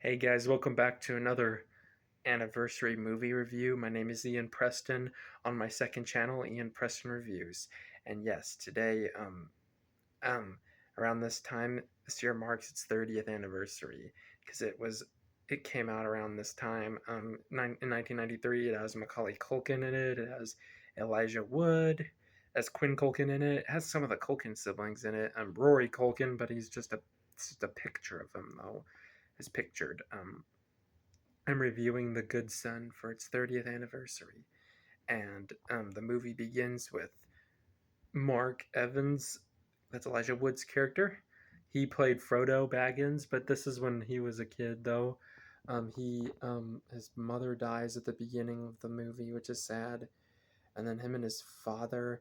Hey guys, welcome back to another anniversary movie review. My name is Ian Preston on my second channel, Ian Preston Reviews. And yes, today, um, around this time, this year marks its 30th anniversary because it came out around this time. In 1993, it has Macaulay Culkin in it. It has Elijah Wood. It has Quinn Culkin in it. It has some of the Culkin siblings in it. Rory Culkin, but it's just a picture of him though. Is pictured. I'm reviewing The Good Son for its 30th anniversary, and the movie begins with Mark Evans. That's Elijah Wood's character. He played Frodo Baggins, but this is when he was a kid, though. His mother dies at the beginning of the movie, which is sad, and then him and his father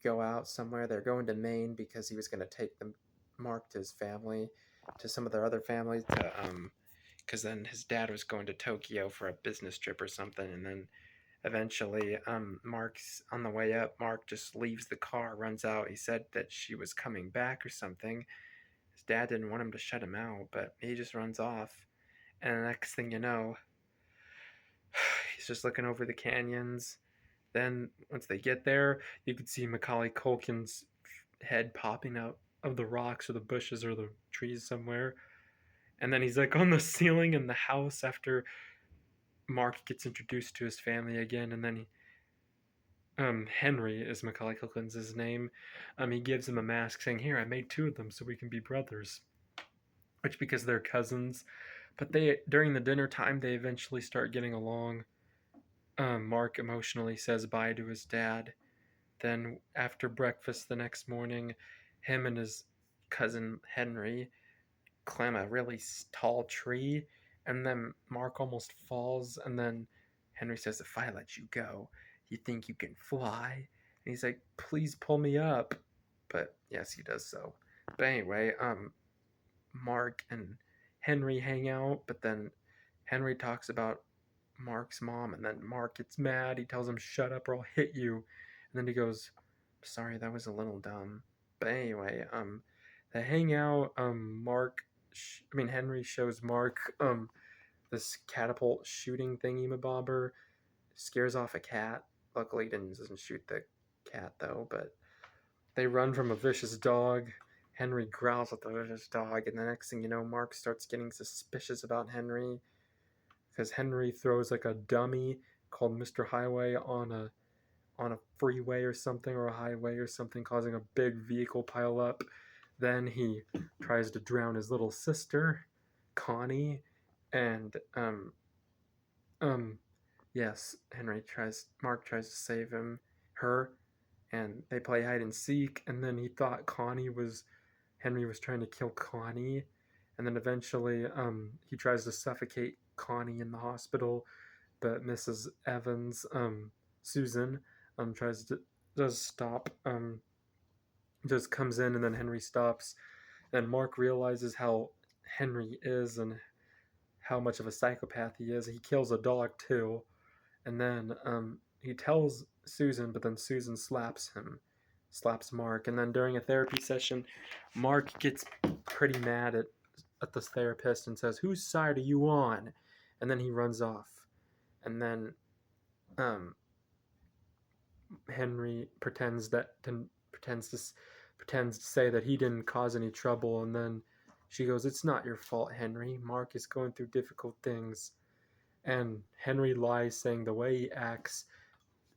go out somewhere. They're going to Maine because he was going to take them Mark to his family, to some of their other families, to because then his dad was going to Tokyo for a business trip or something, and then eventually, Mark's on the way up. Mark just leaves the car, runs out. He said that she was coming back or something. His dad didn't want him to shut him out, but he just runs off. And the next thing you know, he's just looking over the canyons. Then once they get there, you can see Macaulay Culkin's head popping out of the rocks or the bushes or the trees somewhere. And then he's like on the ceiling in the house after Mark gets introduced to his family again, and then Henry is Macaulay Culkin's name. He gives him a mask saying, "Here, I made two of them so we can be brothers," which because they're cousins. But they during the dinner time they eventually start getting along. Mark emotionally says bye to his dad. Then after breakfast the next morning, him and his cousin Henry climb a really tall tree, and then Mark almost falls, and then Henry says, "If I let you go, you think you can fly?" And he's like, "Please pull me up." But yes, he does so. But anyway, Mark and Henry hang out, but then Henry talks about Mark's mom, and then Mark gets mad. He tells him, "Shut up or I'll hit you." And then he goes, "Sorry, that was a little dumb." But anyway, they hang out. Henry shows Mark this catapult shooting thingy mabobber, scares off a cat. Luckily, he doesn't shoot the cat though. But they run from a vicious dog. Henry growls at the vicious dog, and the next thing you know, Mark starts getting suspicious about Henry because Henry throws like a dummy called Mr. Highway on a freeway or something, or a highway or something, causing a big vehicle pile up. Then he tries to drown his little sister, Connie, and um yes, Mark tries to save her, and they play hide and seek, and then he thought Henry was trying to kill Connie, and then eventually he tries to suffocate Connie in the hospital, but Mrs. Evans, Susan, tries to does stop, just comes in, and then Henry stops. And Mark realizes how Henry is and how much of a psychopath he is. He kills a dog too, and then he tells Susan, but then Susan slaps Mark, and then during a therapy session, Mark gets pretty mad at this therapist and says, "Whose side are you on?" And then he runs off, and then um, Henry pretends to say that he didn't cause any trouble, and then she goes, "It's not your fault, Henry. Mark is going through difficult things." And Henry lies, saying the way he acts,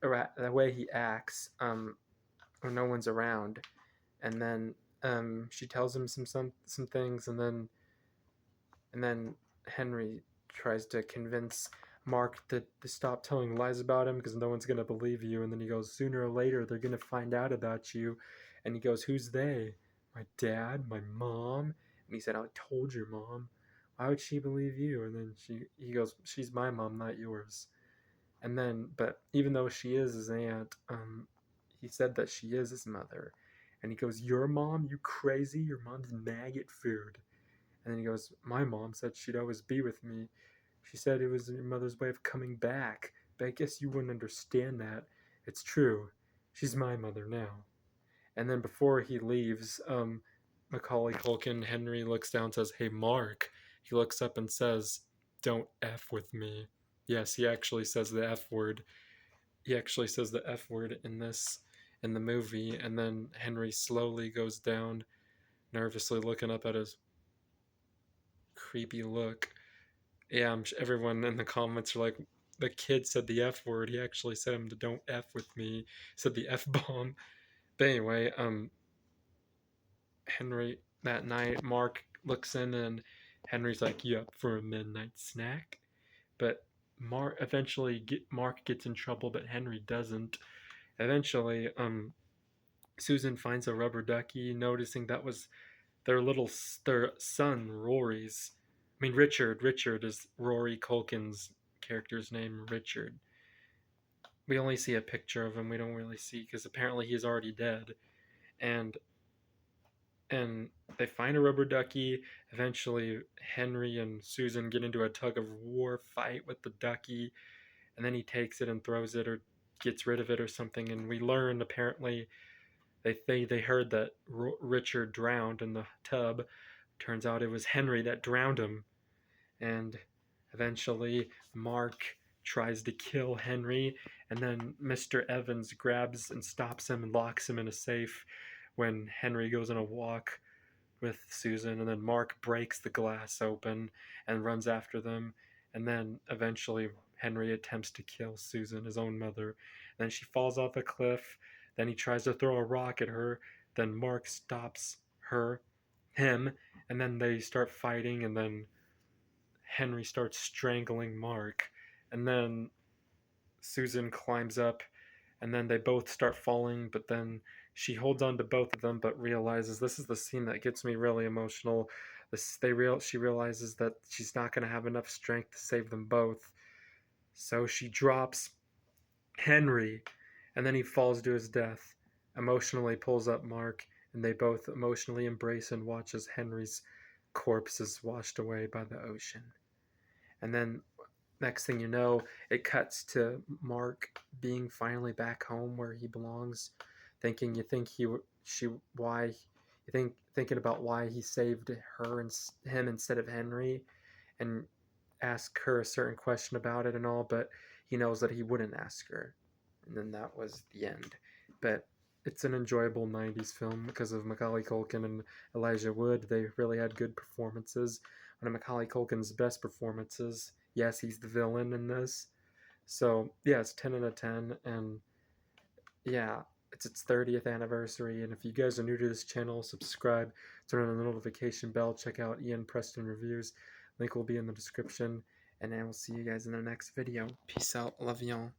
when no one's around. And then she tells him some things, and then Henry tries to convince Mark to stop telling lies about him because no one's gonna believe you. And then he goes, "Sooner or later they're gonna find out about you." And he goes, "Who's they? My dad, my mom?" And he said, "I told your mom. Why would she believe you?" And then he goes, "She's my mom, not yours." And then, but even though she is his aunt, he said that she is his mother. And he goes, "Your mom? You crazy? Your mom's maggot food." And then he goes, "My mom said she'd always be with me. She said it was your mother's way of coming back. But I guess you wouldn't understand that. It's true. She's my mother now." And then before he leaves, Macaulay Culkin, Henry looks down and says, "Hey, Mark, he looks up and says, "Don't F with me." Yes, he actually says the F word. He actually says the F word in the movie, and then Henry slowly goes down, nervously looking up at his creepy look. Yeah, everyone in the comments are like, the kid said the F word. He actually said him to don't F with me. Said the F bomb. But anyway, Henry that night, Mark looks in and Henry's like, "You up for a midnight snack?" But Mark gets in trouble, but Henry doesn't. Eventually, Susan finds a rubber ducky, noticing that was their son Rory's. I mean Richard. Richard is Rory Culkin's character's name. Richard. We only see a picture of him. We don't really see because apparently he's already dead. And and they find a rubber ducky. Eventually, Henry and Susan get into a tug of war fight with the ducky, and then he takes it and throws it or gets rid of it or something. And we learn apparently they heard that Richard drowned in the tub. Turns out it was Henry that drowned him, and eventually Mark tries to kill Henry, and then Mr. Evans grabs and stops him and locks him in a safe when Henry goes on a walk with Susan, and then Mark breaks the glass open and runs after them, and then eventually Henry attempts to kill Susan, his own mother. Then she falls off a cliff. Then he tries to throw a rock at her. Then Mark stops him, and then they start fighting, and then Henry starts strangling Mark, and then Susan climbs up, and then they both start falling, but then she holds on to both of them, but realizes this is the scene that gets me really emotional. She realizes that she's not going to have enough strength to save them both, so she drops Henry, and then he falls to his death. Emotionally pulls up Mark, and they both emotionally embrace and watch as Henry's corpse is washed away by the ocean. And then next thing you know, it cuts to Mark being finally back home where he belongs, thinking you think he she why you think thinking about why he saved her and him instead of Henry, and ask her a certain question about it and all, but he knows that he wouldn't ask her, and then that was the end. But it's an enjoyable 90s film because of Macaulay Culkin and Elijah Wood. They really had good performances. One of Macaulay Culkin's best performances. Yes, he's the villain in this. So, yeah, it's 10 out of 10. And yeah, it's its 30th anniversary. And if you guys are new to this channel, subscribe, turn on the notification bell, check out Ian Preston Reviews. Link will be in the description. And I will see you guys in the next video. Peace out. Love y'all.